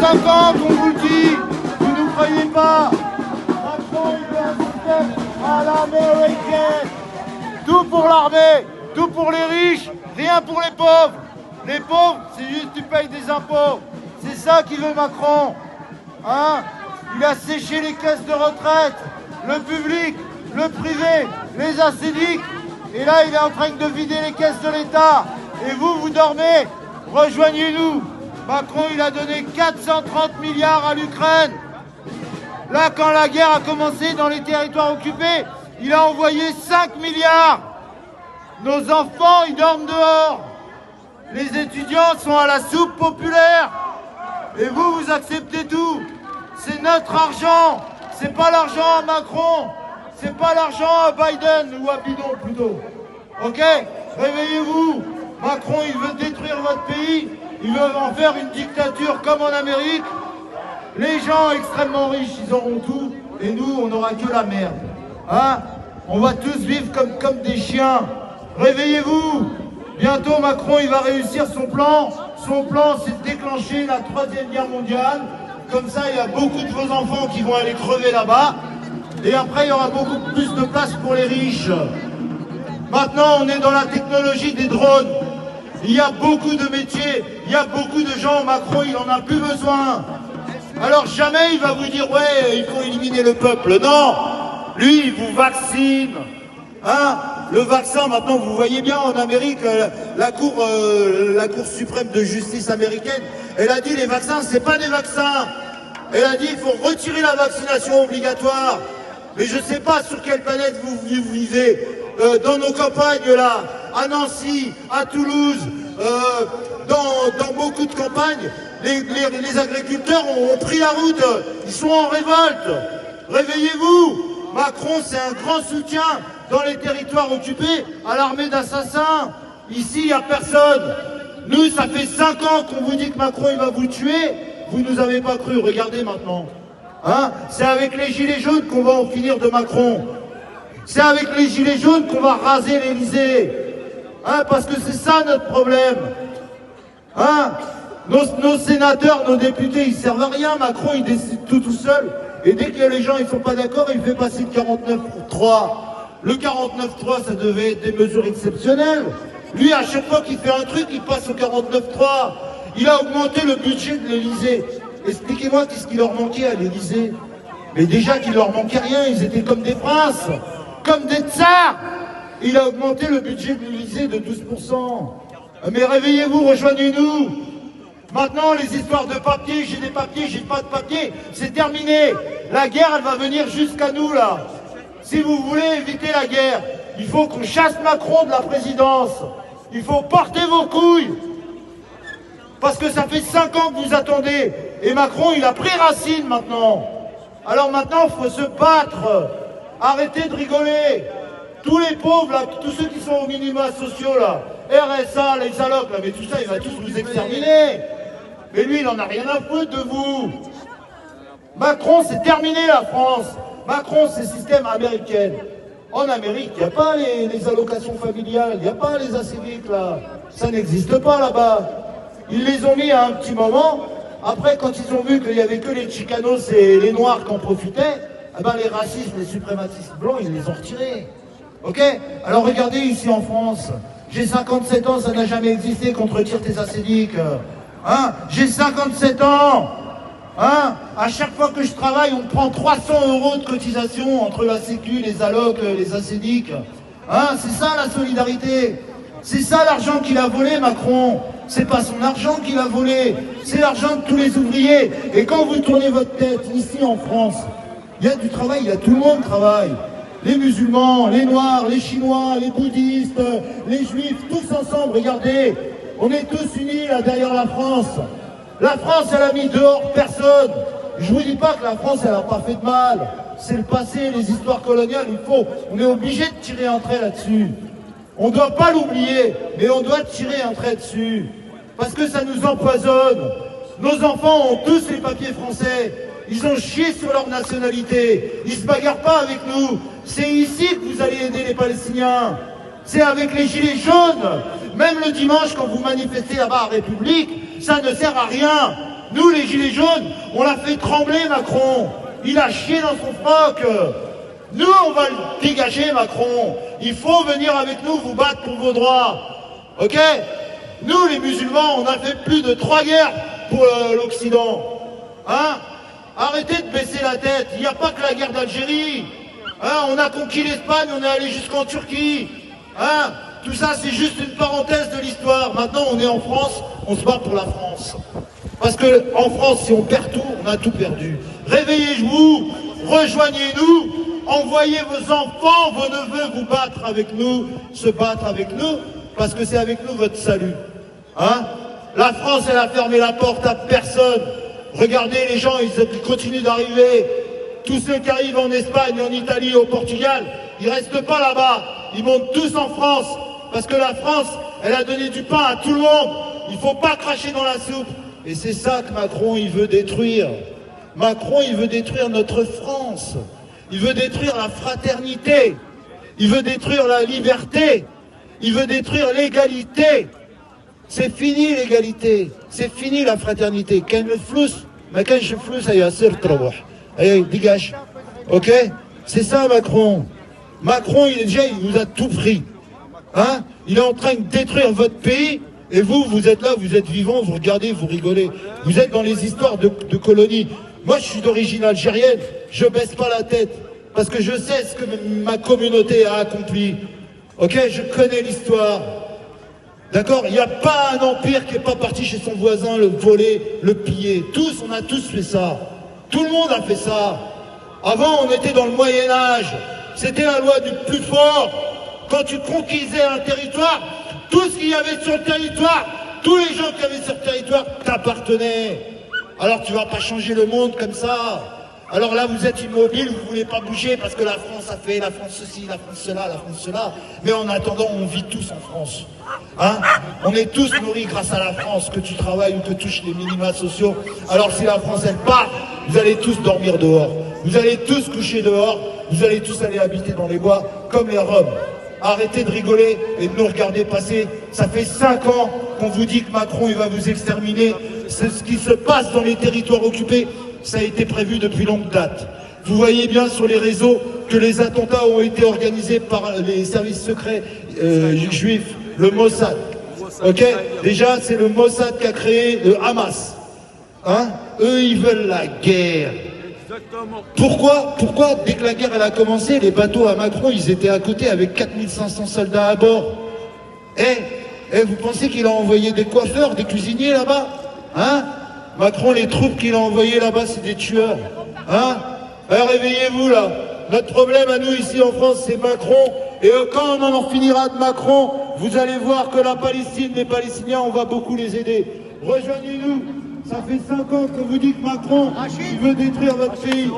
5 ans qu'on vous le dit, vous ne nous croyez pas. Macron, il veut un système à l'américaine. Tout pour l'armée, tout pour les riches, rien pour les pauvres. Les pauvres, c'est juste tu payes des impôts. C'est ça qu'il veut Macron. Hein? Il a séché les caisses de retraite, le public, le privé, les assédiques. Et là, il est en train de vider les caisses de l'État. Et vous, vous dormez. Rejoignez-nous. Macron, il a donné 430 milliards à l'Ukraine. Là, quand la guerre a commencé dans les territoires occupés, il a envoyé 5 milliards. Nos enfants, ils dorment dehors. Les étudiants sont à la soupe populaire. Et vous, vous acceptez tout. C'est notre argent. C'est pas l'argent à Macron. C'est pas l'argent à Biden ou à Bidon plutôt. Ok? Réveillez-vous. Macron, il veut détruire votre pays. Il veut en faire une dictature comme en Amérique. Les gens extrêmement riches, ils auront tout. Et nous, on n'aura que la merde. Hein? On va tous vivre comme des chiens. Réveillez-vous. Bientôt, Macron, il va réussir son plan. Son plan, c'est de déclencher la 3e guerre mondiale. Comme ça, il y a beaucoup de vos enfants qui vont aller crever là-bas. Et après, il y aura beaucoup plus de place pour les riches. Maintenant, on est dans la technologie des drones. Il y a beaucoup de métiers, il y a beaucoup de gens. Macron, il n'en a plus besoin. Alors jamais il va vous dire, ouais, il faut éliminer le peuple. Non, lui, il vous vaccine. Hein? Le vaccin, maintenant, vous voyez bien, en Amérique, la Cour suprême de justice américaine, elle a dit, les vaccins, c'est pas des vaccins. Elle a dit, il faut retirer la vaccination obligatoire. Mais je ne sais pas sur quelle planète vous vivez. Dans nos campagnes, là, à Nancy, à Toulouse, dans beaucoup de campagnes, les agriculteurs ont pris la route. Ils sont en révolte. Réveillez-vous. Macron, c'est un grand soutien dans les territoires occupés à l'armée d'assassins. Ici, il n'y a personne. Nous, ça fait 5 ans qu'on vous dit que Macron, il va vous tuer. Vous ne nous avez pas cru. Regardez maintenant. Hein? C'est avec les gilets jaunes qu'on va en finir de Macron. C'est avec les gilets jaunes qu'on va raser l'Élysée. Hein? Parce que c'est ça notre problème. Hein? Nos sénateurs, nos députés, ils servent à rien. Macron, il décide tout seul. Et dès que les gens ne sont pas d'accord, il fait passer le 49.3. Le 49.3, ça devait être des mesures exceptionnelles. Lui, à chaque fois qu'il fait un truc, il passe au 49.3. Il a augmenté le budget de l'Élysée. Expliquez-moi qu'est-ce qui leur manquait à l'Élysée. Mais déjà qu'il leur manquait rien, ils étaient comme des princes, comme des tsars. Il a augmenté le budget de l'Élysée de 12%. Mais réveillez-vous, rejoignez-nous. Maintenant, les histoires de papier, j'ai des papiers, j'ai pas de papier, c'est terminé. La guerre, elle va venir jusqu'à nous, là. Si vous voulez éviter la guerre, il faut qu'on chasse Macron de la présidence. Il faut porter vos couilles. Parce que ça fait 5 ans que vous attendez. Et Macron, il a pris racine maintenant. Alors maintenant, il faut se battre. Arrêtez de rigoler. Tous les pauvres, là, tous ceux qui sont aux minima sociaux, là, RSA, les allocs, là, mais tout ça, il va tous vous exterminer. Mais lui, il n'en a rien à foutre de vous. Macron, c'est terminé la France. Macron, c'est système américain. En Amérique, il n'y a pas les allocations familiales, il n'y a pas les assédiques, là. Ça n'existe pas là-bas. Ils les ont mis à un petit moment. Après, quand ils ont vu qu'il n'y avait que les chicanos et les noirs qui en profitaient, eh ben, les racistes, les suprématistes blancs, ils les ont retirés. Ok? Alors regardez ici en France. J'ai 57 ans, ça n'a jamais existé qu'on te retire tes assédiques. Hein? J'ai 57 ans. Hein? À chaque fois que je travaille, on me prend 300 € de cotisation entre la sécu, les allocs, les assédiques. Hein? C'est ça la solidarité. C'est ça l'argent qu'il a volé, Macron. C'est pas son argent qu'il a volé. C'est l'argent de tous les ouvriers. Et quand vous tournez votre tête ici en France, il y a du travail, il y a tout le monde travaille. Les musulmans, les noirs, les chinois, les bouddhistes, les juifs, tous ensemble, regardez. On est tous unis là derrière la France. La France, elle a mis dehors personne. Je vous dis pas que la France, elle n'a pas fait de mal. C'est le passé, les histoires coloniales, on est obligé de tirer un trait là-dessus. On ne doit pas l'oublier, mais on doit tirer un trait dessus. Parce que ça nous empoisonne. Nos enfants ont tous les papiers français. Ils ont chié sur leur nationalité. Ils se bagarrent pas avec nous. C'est ici que vous allez aider les Palestiniens. C'est avec les gilets jaunes. Même le dimanche, quand vous manifestez là-bas à République, ça ne sert à rien. Nous, les gilets jaunes, on l'a fait trembler, Macron. Il a chié dans son froc. Nous, on va le dégager, Macron. Il faut venir avec nous vous battre pour vos droits. Ok? Nous, les musulmans, on a fait plus de 3 guerres pour l'Occident. Hein? Arrêtez de baisser la tête. Il n'y a pas que la guerre d'Algérie. Hein? On a conquis l'Espagne, on est allé jusqu'en Turquie. Hein? Tout ça, c'est juste une parenthèse de l'histoire. Maintenant, on est en France, on se bat pour la France. Parce qu'en France, si on perd tout, on a tout perdu. Réveillez-vous, rejoignez-nous, envoyez vos enfants, vos neveux vous battre avec nous, se battre avec nous, parce que c'est avec nous votre salut. Hein? La France, elle a fermé la porte à personne. Regardez les gens, ils continuent d'arriver. Tous ceux qui arrivent en Espagne, en Italie, au Portugal, ils restent pas là-bas. Ils montent tous en France. Parce que la France, elle a donné du pain à tout le monde. Il ne faut pas cracher dans la soupe. Et c'est ça que Macron, il veut détruire. Macron, il veut détruire notre France. Il veut détruire la fraternité. Il veut détruire la liberté. Il veut détruire l'égalité. C'est fini l'égalité. C'est fini la fraternité. Quand le flous, mais quand je flous, ça y est, allez, dégage. Ok? C'est ça, Macron. Macron, il nous a tout pris. Hein? Il est en train de détruire votre pays. Et vous, vous êtes là, vous êtes vivants, vous regardez, vous rigolez. Vous êtes dans les histoires de colonies. Moi, je suis d'origine algérienne. Je baisse pas la tête. Parce que je sais ce que ma communauté a accompli. Ok? Je connais l'histoire. D'accord? Il n'y a pas un empire qui n'est pas parti chez son voisin, le voler, le piller. Tous, on a tous fait ça. Tout le monde a fait ça. Avant, on était dans le Moyen-Âge. C'était la loi du plus fort. Quand tu conquisais un territoire, tout ce qu'il y avait sur le territoire, tous les gens qui avaient sur le territoire t'appartenaient. Alors tu vas pas changer le monde comme ça. Alors là, vous êtes immobile, vous voulez pas bouger parce que la France a fait, la France ceci, la France cela, la France cela. Mais en attendant, on vit tous en France. Hein? On est tous nourris grâce à la France, que tu travailles ou que tu touches les minima sociaux. Alors si la France, elle part, vous allez tous dormir dehors. Vous allez tous coucher dehors. Vous allez tous aller habiter dans les bois comme les Roms. Arrêtez de rigoler et de nous regarder passer. Ça fait 5 ans qu'on vous dit que Macron, il va vous exterminer. C'est ce qui se passe dans les territoires occupés. Ça a été prévu depuis longue date. Vous voyez bien sur les réseaux que les attentats ont été organisés par les services secrets juifs, le Mossad. Ok? Déjà, c'est le Mossad qui a créé le Hamas. Hein? Eux, ils veulent la guerre. Pourquoi, dès que la guerre elle a commencé, les bateaux à Macron, ils étaient à côté avec 4500 soldats à bord? Vous pensez qu'il a envoyé des coiffeurs, des cuisiniers là-bas? Hein? Macron, les troupes qu'il a envoyées là-bas, c'est des tueurs. Hein? Alors réveillez-vous là. Notre problème à nous ici en France, c'est Macron. Et quand on en finira de Macron, vous allez voir que la Palestine, les Palestiniens, on va beaucoup les aider. Rejoignez-nous. Ça fait 5 ans qu'on vous dit que Macron, il veut détruire votre pays.